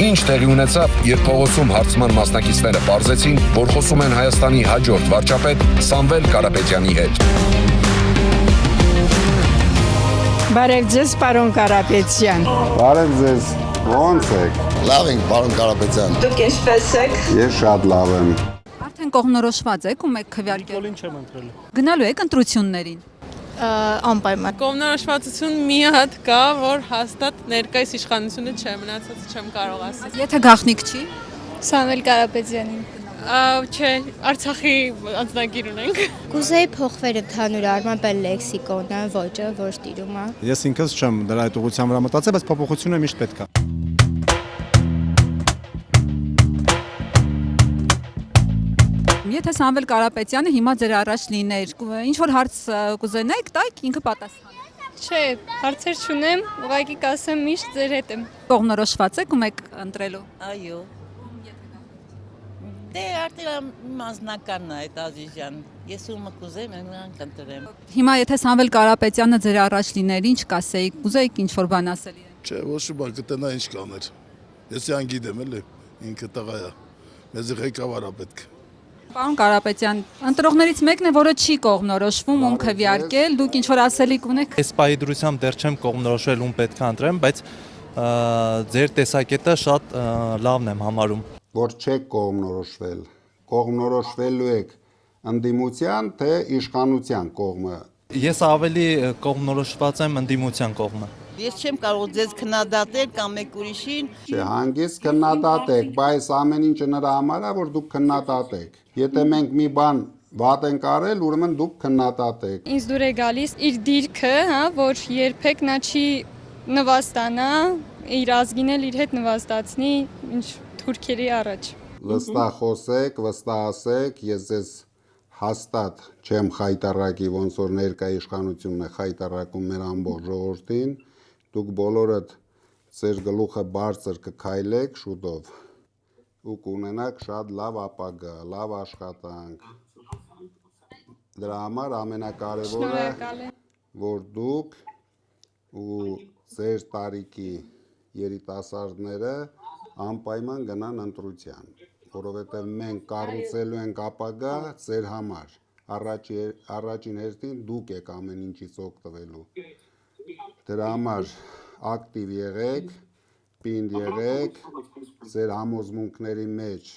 Ինչ տեղի ունեցավ, երբ փողոցում հարցման մասնակիցները պարզեցին, որ խոսում են Հայաստանի հաջորդ վարչապետ Սամվել Կարապետյանի հետ։ Բարև ձեզ, պարոն Կարապետյան։ Բարև ձեզ, ո՞նց եք։ Լավ ենք, պարոն Կարապետյան։ Դուք ինչպե՞ս եք։ Ես շատ լավ եմ։ Արդեն կողմնորոշված եք ու մեկ քվեարկել։ Բոլին չեմ ընտրել։ Գնալու եք ընտրություններին։ Անպայման։ Կողմնորոշվածություն մի հատ կա, որ հաստատ ներկայիս իշխանությունը չէ, մնացածը չեմ կարող ասել։ Եթե գաղտնիք չի, Սամվել Կարապետյանին։ Չէ, Արցախի անձնագիր ունենք։ Կուզեի փոխվել ընդհանուր առմամբ լեքսիկոնը, ոճը, ոչ տիրում է։ Ես ինքս չեմ դրա այդ ուղղությամբ վրա մտածել, բայց փոփոխությունը միշտ պետք է։ եթե Սամվել Կարապետյանը հիմա ձեր առաջ լիներ, ինչ որ հարց կուզենայիք, տայք ինքը պատասխանի։ Չէ, հարցեր չունեմ, ուղղակի կասեմ միշտ ձեր հետ եմ։ Կողմնորոշված եք ու մեկ ընտրելու։ Այո։ Դե արդեն մասնականն է այդ Ազիզյան։ Ես ումը կուզեմ, նրան կընտրեմ։ Հիմա եթե Սամվել Կարապետյանը ձեր առաջ լիներ, ինչ կասեիք, կուզեիք ինչ որ բան ասել իրեն։ Չէ, ոչ մի բան կտենա ինչ կաներ։ Ես յան գիտեմ էլի, ինքը տղա է։ Մեզ ղեկավար է պետք։ Պարոն Կարապետյան, ընտրողներից մեկն է, որը չի կողմնորոշվում, ում քվեարկել, դուք ինչ որ ասելիք ունեք։ Այս պահի դրությամբ դեռ չեմ կողմնորոշվել, ում պետք է ընտրեմ, բայց ձեր տեսակետը շատ լավն եմ համարում։ Որ չեք կողմնորոշվել, կողմնորոշվելու եք ընդդիմության թե իշխանության կողմը։ Ես ավելի կողմնորոշված եմ ընդդիմության կողմը։ Ես չեմ կարող ձեզ քննադատել կամ մեկ ուրիշին։ Չէ, հանգիստ քննադատեք, բայց ամեն ինչը նրա համար է, որ դուք քննադատեք։ Եթե մենք մի բան վատ ենք արել, ուրեմն դուք քննադատեք։ Ինձ դուր է գալիս իր դիրքը, հա, որ երբեք նա չի նվաստանա, իր ազգին էլ իր հետ նվաստացնի, ինչ թուրքերի առաջ։ Վստահ խոսեք, վստահ ասեք, ես ձեզ հաստատ չեմ խայտարակի, ոնց որ ներկա իշխանությունն է խայտարակում մեր ամբողջ ժողովրդին, դուք բոլորդ ձեր գլուխը բարձր կքայլեք շուտով ու կունենաք շատ լավ ապագա, լավ աշխատանք։ Դրա համար ամենակարևորը, որ դուք ու ձեր տարիքի երիտասարդները անպայման գնան ընտրության, որովհետև մենք կառուցելու ենք ապագա ձեր համար, առաջին հերթին դուք եք ամեն ինչից օգտվելու։ Դրա համար ակտիվ եղեք, պինդ եղեք, ձեր համոզմունքների մեջ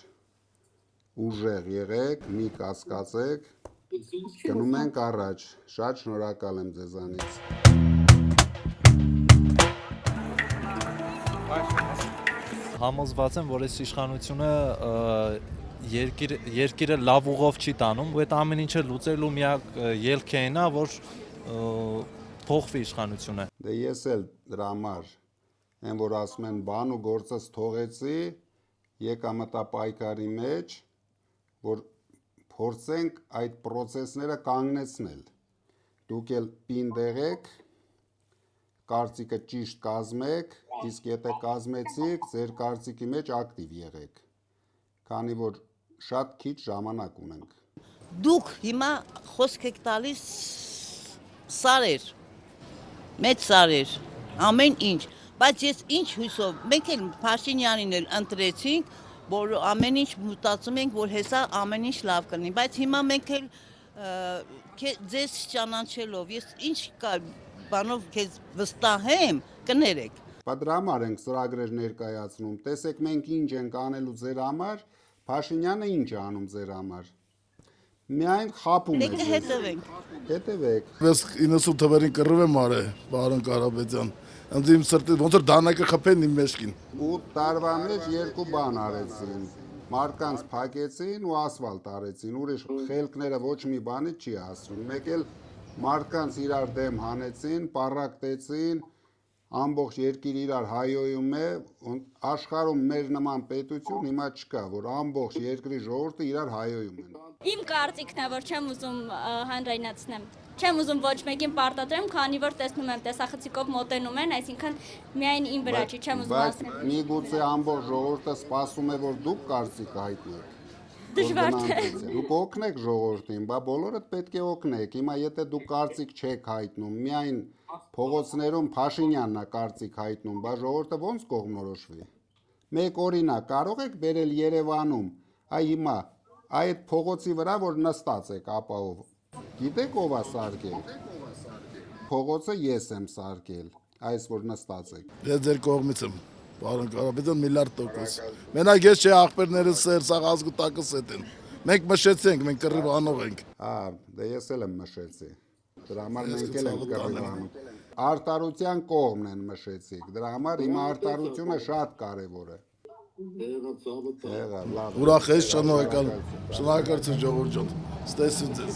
ուժեղ եղեք, մի կասկածեք, գնում ենք առաջ, շատ շնորհակալ եմ ձեզանից։ Համոզված եմ, որ այս իշխանությունը երկիրը լավ ուղով չի տանում, ու այդ ամեն ինչը լուծելու միակ ելքը այն է, որ փոխվի իշխանությունը։ Դե ես էլ դրա համար եմ, որ ասում են բան ու գործս թողեցի, եկա մտա պայքարի մեջ, որ փորձենք այդ պրոցեսները կանգնեցնել։ Դուք էլ պինդ եղեք, կարծիքը ճիշտ կազմեք, իսկ եթե կազմեցիք, ձեր կարծիքի մեջ ակտիվ եղեք, քանի որ շատ քիչ ժամանակ ունենք։ Դուք հիմա խոսք եք տալիս սարեր, մեծ սարեր, ամեն ինչ, բայց ես ինչ հույսով, մենք էլ Փաշինյանին էլ ընտրեցինք, որ ամեն ինչ մտածում ենք, որ հեսա ամեն ինչ լավ կլինի, բայց հիմա մենք էլ ձեզ ճանաչելով, ես ինչ կա բանով քեզ վստահեմ, կներեք։ Դրա համար ենք ծրագրեր ներկայացնում, տեսեք մենք ինչ ենք անելու ձեր համար, Փաշինյանը ինչ է անում ձեր համար։ Միայն խափում է ձեզ։ Հետևենք։ Հետևեք։ Ես 90 թվերին կռիվ եմ արել, պարոն Կարապետյան։ Ինձ իմ սրտից ոնց որ դանակը խփեն իմ մեջքին։ 8 տարվա մեջ երկու բան արեցին։ Մարկանց փակեցին ու ասֆալտ արեցին, ուրիշ խելքները ոչ մի բանի չի ասում։ Մեկ էլ մարդկանց իրար դեմ հանեցին, պառակտեցին, ամբողջ երկիր իրար հայոյում է, աշխարհում մեր նման պետություն հիմա չկա, որ ամբողջ երկրի ժողովուրդը իրար հայոյում են։ Իմ կարծիքն է, որ չեմ ուզում հանրայնացնեմ, չեմ ուզում ոչ մեկին պարտադրեմ, քանի որ տեսնում եմ տեսախցիկով մոտենում են, այսինքն միայն իմ վրա չի, չեմ ուզում ասնել։ Միգուցե ամբողջ ժողովուրդը սպասում է, որ դուք կարծիք հայտնեք։ Դժվար թե։ Դուք օգնեք ժողովրդին, բա բոլորդ պետք է օգնեք։ Հիմա եթե դուք կարծիք չեք հայտնում, միայն փողոցներում Փաշինյանն է կարծիք հայտնում, բա ժողովուրդը ո՞նց կողմնորոշվի։ Մեկ օրինակ կարող եք բերել Երևանում, այ հիմա այդ փողոցի վրա որ նստած եք ապահով։ Գիտեք ով է սարքել։ Փողոցը ես եմ սարքել, այս որ նստած եք։ Ես ձեր կողմից եմ, պարոն Կարապետյան, միլիարդ տոկոս։ Մենակ ես չէ աղբերներս սեր ազգուտակս էտ են։ Մենք մշեցինք, մենք կռիվ անող ենք։ Դե ես էլ եմ մշեցի։ Դրա համար մենք էլ ենք կռիվ անում։ Արտարության կողմն են մշեցիք։ Դրա համար հիմա արտարությունը շատ կարևոր է։ Ուրախ ես, շնորհակալ, շնորհակալություն ժողովուրդ ջան։ Ստեսություն ձեզ։